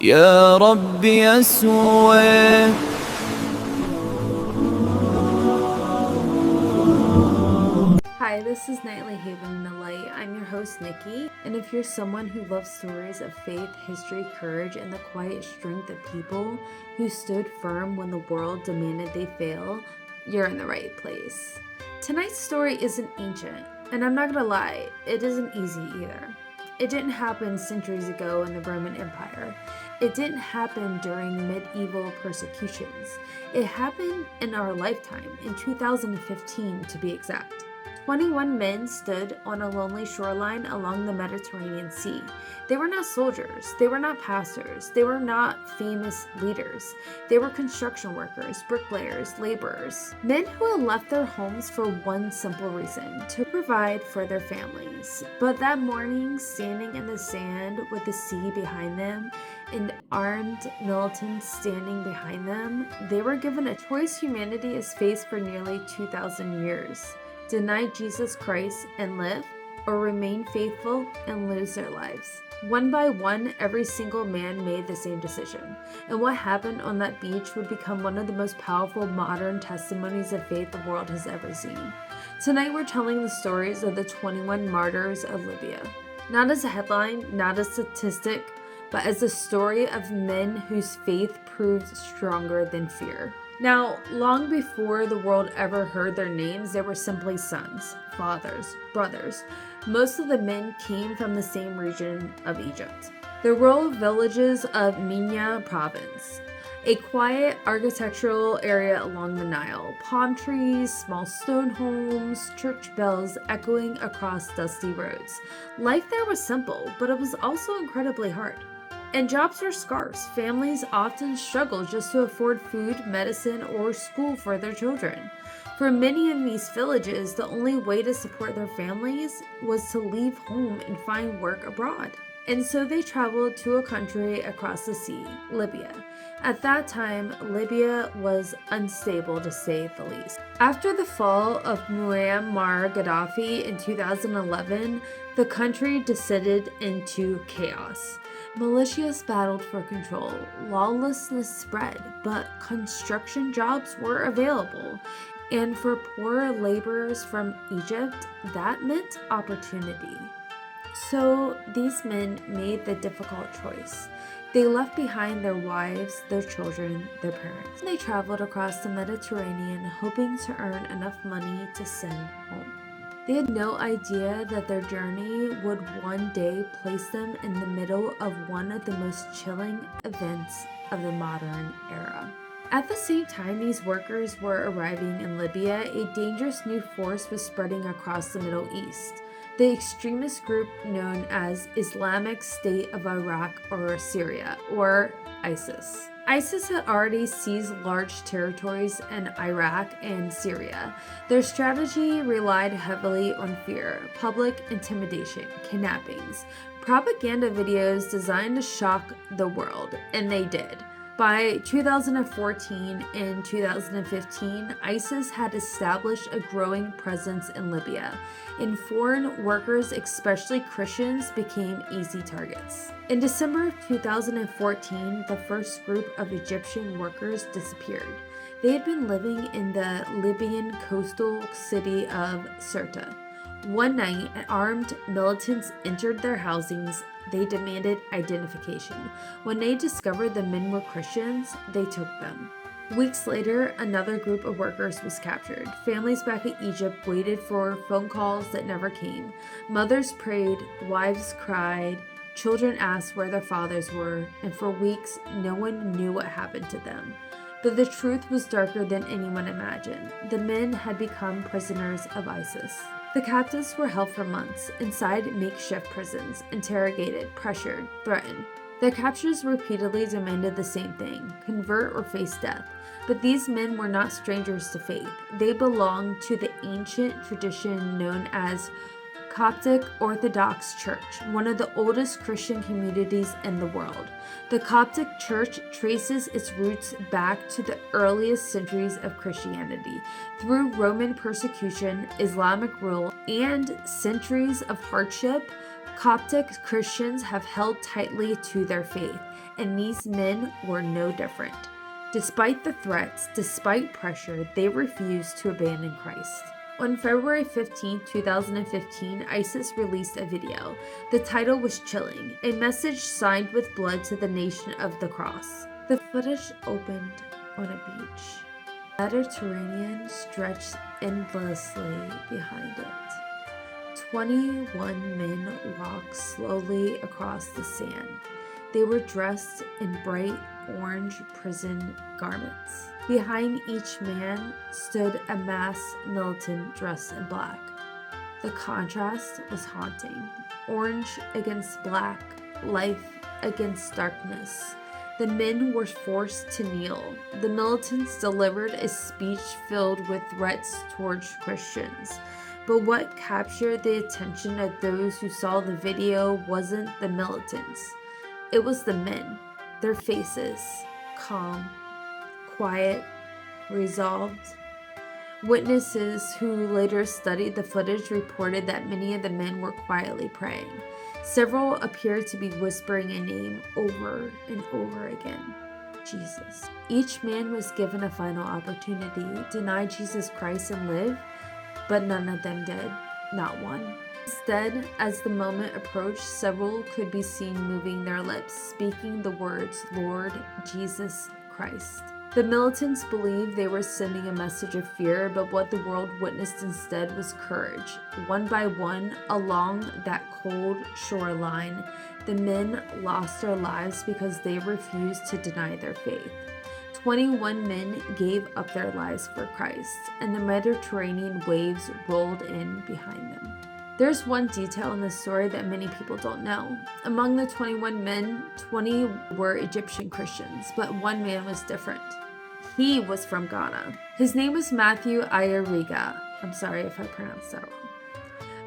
يا رب يسوع. Hi, this is Nightly Haven in the Light. I'm your host, Nikki, and if you're someone who loves stories of faith, history, courage, and the quiet strength of people who stood firm when the world demanded they fail, you're in the right place. Tonight's story isn't ancient, and I'm not gonna lie, it isn't easy either. It didn't happen centuries ago in the Roman Empire. It didn't happen during medieval persecutions. It happened in our lifetime, in 2015 to be exact. 21 men stood on a lonely shoreline along the Mediterranean Sea. They were not soldiers, they were not pastors, they were not famous leaders. They were construction workers, bricklayers, laborers, men who had left their homes for one simple reason: to provide for their families. But that morning, standing in the sand with the sea behind them and armed militants standing behind them, they were given a choice humanity has faced for nearly 2,000 years. Deny Jesus Christ and live, or remain faithful and lose their lives. One by one, every single man made the same decision, and what happened on that beach would become one of the most powerful modern testimonies of faith the world has ever seen. Tonight we're telling the stories of the 21 Martyrs of Libya. Not as a headline, not a statistic, but as a story of men whose faith proved stronger than fear. Now, long before the world ever heard their names, they were simply sons, fathers, brothers. Most of the men came from the same region of Egypt, the rural villages of Minya province, a quiet architectural area along the Nile, palm trees, small stone homes, church bells echoing across dusty roads. Life there was simple, but it was also incredibly hard. And jobs were scarce. Families often struggled just to afford food, medicine, or school for their children. For many of these villages, the only way to support their families was to leave home and find work abroad. And so they traveled to a country across the sea, Libya. At that time, Libya was unstable to say the least. After the fall of Muammar Gaddafi in 2011, the country descended into chaos. Militias battled for control, lawlessness spread, but construction jobs were available. And for poor laborers from Egypt, that meant opportunity. So these men made the difficult choice. They left behind their wives, their children, their parents. They traveled across the Mediterranean hoping to earn enough money to send home. They had no idea that their journey would one day place them in the middle of one of the most chilling events of the modern era. At the same time these workers were arriving in Libya, a dangerous new force was spreading across the Middle East. The extremist group known as Islamic State of Iraq or Syria, or ISIS. ISIS had already seized large territories in Iraq and Syria. Their strategy relied heavily on fear, public intimidation, kidnappings, propaganda videos designed to shock the world, and they did. By 2014 and 2015, ISIS had established a growing presence in Libya, and foreign workers, especially Christians, became easy targets. In December of 2014, the first group of Egyptian workers disappeared. They had been living in the Libyan coastal city of Sirte. One night, armed militants entered their housings. They demanded identification. When they discovered the men were Christians, they took them. Weeks later, another group of workers was captured. Families back in Egypt waited for phone calls that never came. Mothers prayed, wives cried, children asked where their fathers were, and for weeks, no one knew what happened to them. But the truth was darker than anyone imagined. The men had become prisoners of ISIS. The captives were held for months inside makeshift prisons, interrogated, pressured, threatened. Their captors repeatedly demanded the same thing: convert or face death. But these men were not strangers to faith. They belonged to the ancient tradition known as Coptic Orthodox Church, one of the oldest Christian communities in the world. The Coptic Church traces its roots back to the earliest centuries of Christianity. Through Roman persecution, Islamic rule, and centuries of hardship, Coptic Christians have held tightly to their faith, and these men were no different. Despite the threats, despite pressure, they refused to abandon Christ. On February 15, 2015, ISIS released a video. The title was chilling, a message signed with blood to the nation of the cross. The footage opened on a beach. The Mediterranean stretched endlessly behind it. 21 men walked slowly across the sand. They were dressed in bright orange prison garments. Behind each man stood a masked militant dressed in black. The contrast was haunting. Orange against black, life against darkness. The men were forced to kneel. The militants delivered a speech filled with threats towards Christians. But what captured the attention of those who saw the video wasn't the militants. It was the men, their faces, calm, quiet, resolved. Witnesses who later studied the footage reported that many of the men were quietly praying. Several appeared to be whispering a name over and over again, Jesus. Each man was given a final opportunity, deny Jesus Christ and live, but none of them did, not one. Instead, as the moment approached, several could be seen moving their lips, speaking the words, Lord Jesus Christ. The militants believed they were sending a message of fear, but what the world witnessed instead was courage. One by one, along that cold shoreline, the men lost their lives because they refused to deny their faith. 21 men gave up their lives for Christ, and the Mediterranean waves rolled in behind them. There's one detail in this story that many people don't know. Among the 21 men, 20 were Egyptian Christians, but one man was different. He was from Ghana. His name was Matthew Ayariga. I'm sorry if I pronounced that wrong.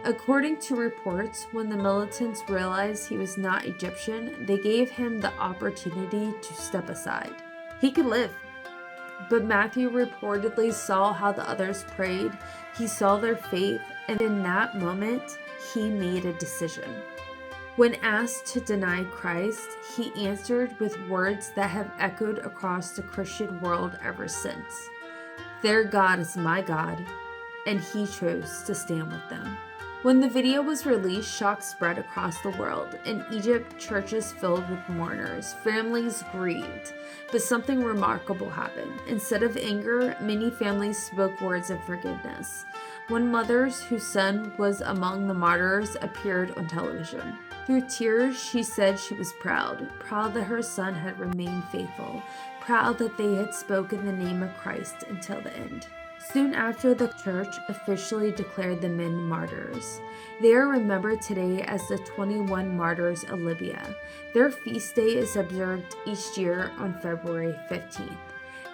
According to reports, when the militants realized he was not Egyptian, they gave him the opportunity to step aside. He could live. But Matthew reportedly saw how the others prayed. He saw their faith, and in that moment, he made a decision. When asked to deny Christ, he answered with words that have echoed across the Christian world ever since. Their God is my God, and he chose to stand with them. When the video was released, shock spread across the world. In Egypt, churches filled with mourners, families grieved. But something remarkable happened. Instead of anger, many families spoke words of forgiveness. One mother whose son was among the martyrs appeared on television. Through tears, she said she was proud that her son had remained faithful, proud that they had spoken the name of Christ until the end. Soon after, the church officially declared the men martyrs. They are remembered today as the 21 Martyrs of Libya. Their feast day is observed each year on February 15th.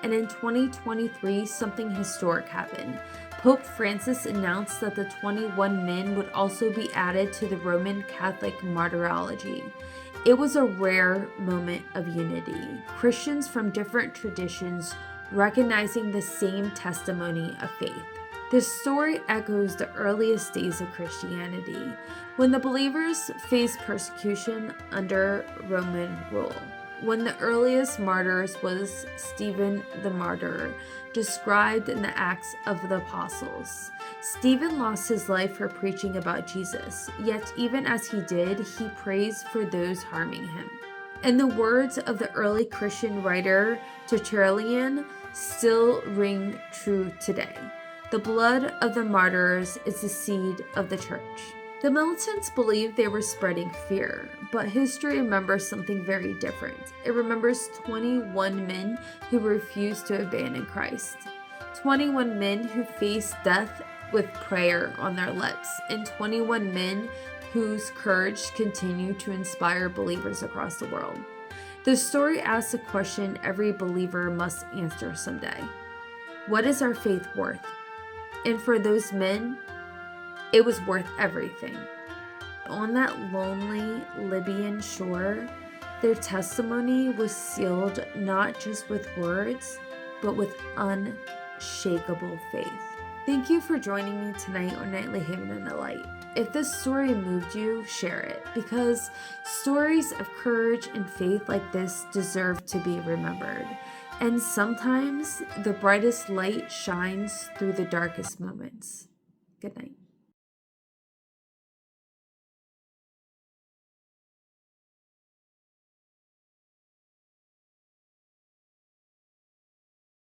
And in 2023, something historic happened. Pope Francis announced that the 21 men would also be added to the Roman Catholic martyrology. It was a rare moment of unity. Christians from different traditions recognizing the same testimony of faith. This story echoes the earliest days of Christianity, when the believers faced persecution under Roman rule. One of the earliest martyrs was Stephen the martyr, described in the Acts of the Apostles. Stephen lost his life for preaching about Jesus, yet even as he did, he prays for those harming him. And the words of the early Christian writer Tertullian still ring true today. The blood of the martyrs is the seed of the church. The militants believed they were spreading fear, but history remembers something very different. It remembers 21 men who refused to abandon Christ. 21 men who faced death with prayer on their lips, and 21 men whose courage continued to inspire believers across the world. The story asks a question every believer must answer someday. What is our faith worth? And for those men, it was worth everything. On that lonely Libyan shore, their testimony was sealed not just with words, but with unshakable faith. Thank you for joining me tonight on Nightly Haven in the Light. If this story moved you, share it, because stories of courage and faith like this deserve to be remembered. And sometimes the brightest light shines through the darkest moments. Good night.